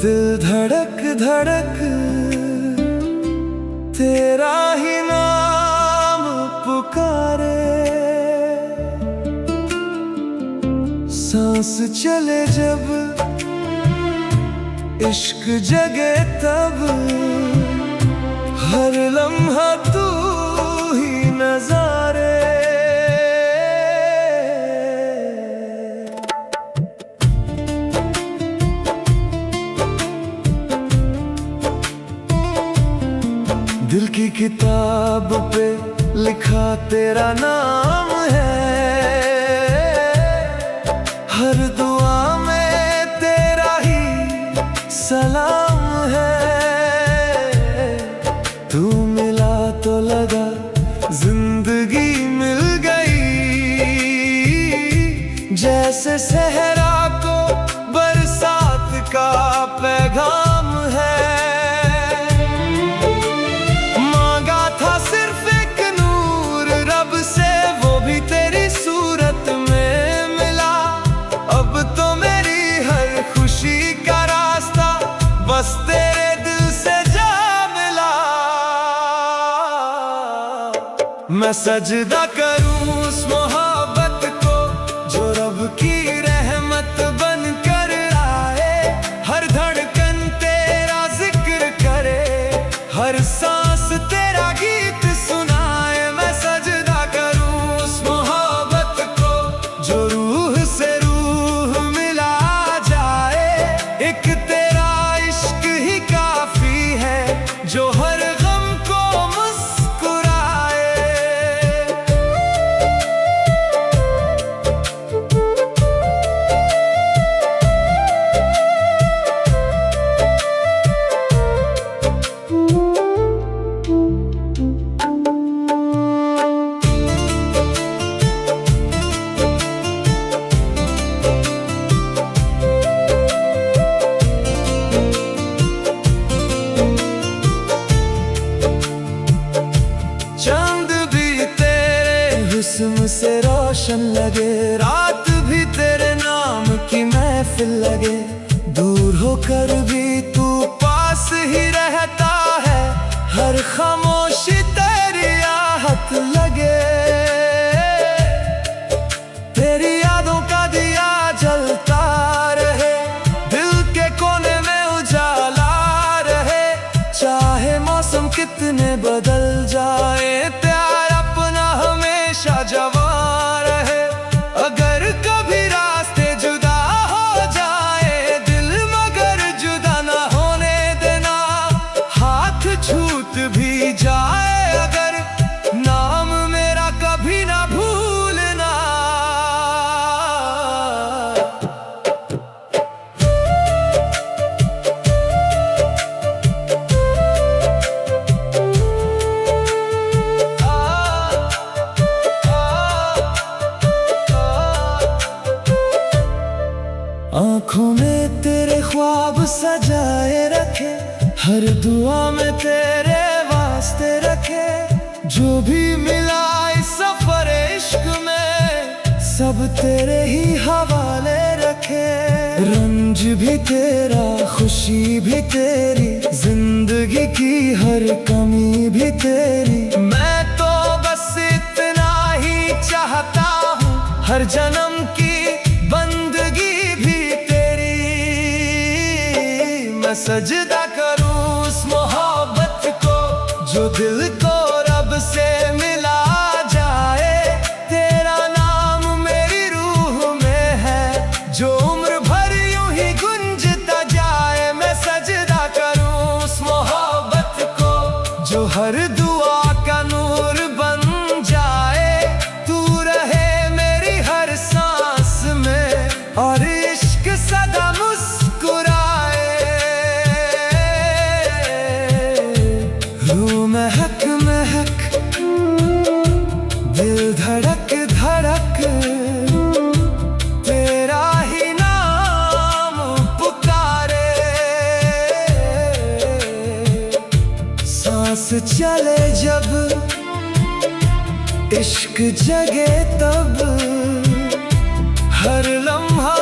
दिल धड़क धड़क तेरा ही नाम पुकारे, सांस चले जब इश्क जगे तब, हर लम्हा तू ही नजारे। दिल की किताब पे लिखा तेरा नाम है, हर दुआ में तेरा ही सलाम है। तू मिला तो लगा जिंदगी मिल गई, जैसे सहरा को बरसात का पैगाम है। बस तेरे दिल से जा मिला, मैं सजदा करूं उस मोहब्बत को जो रब की रहमत बन कर आए। हर धड़कन तेरा जिक्र करे, हर सांस तेरा गीत सुनाए। मैं सजदा करूं उस मोहब्बत को जो रूह से रूह मिला जाए। एक जो हर गम को मुस्कुराए। जिस्म से रोशन लगे, रात भी तेरे नाम की महफिल लगे। दूर होकर भी तू पास ही रहता है, हर खामोशी तेरी आहट लगे। तेरी यादों का दिया जलता रहे, दिल के कोने में उजाला रहे। चाहे मौसम कितने बदल जाए, प्यार अपना हमेशा जवां रहे। अगर कभी रास्ते जुदा हो जाए दिल, मगर जुदा ना होने देना। हाथ छूट भी जाए अगर, नाम मेरा कभी ना भूलना। आँखों में तेरे ख्वाब सजाए रखे, हर दुआ में तेरे वास्ते रखे। जो भी मिला इस सफर इश्क में, सब तेरे ही हवाले रखे। रंज भी तेरा, खुशी भी तेरी, जिंदगी की हर कमी भी तेरी। मैं तो बस इतना ही चाहता हूँ, हर जन्म की बंदगी भी तेरी। मैं सजदा करूं उस मोहब्बत को जो दिल को रब से मिला जाए। तेरा नाम मेरी रूह में है, जो उम्र भर यूं ही गुंजता जाए। मैं सजदा करूं उस मोहब्बत को जो हर दुआ का नूर बन जाए। तू रहे मेरी हर सांस में, और इश्क सदा मुस्कुराए। रूह महक महक, दिल धड़क धड़क, तेरा ही नाम पुकारे। सांस चले जब इश्क जगे तब, हर लम्हा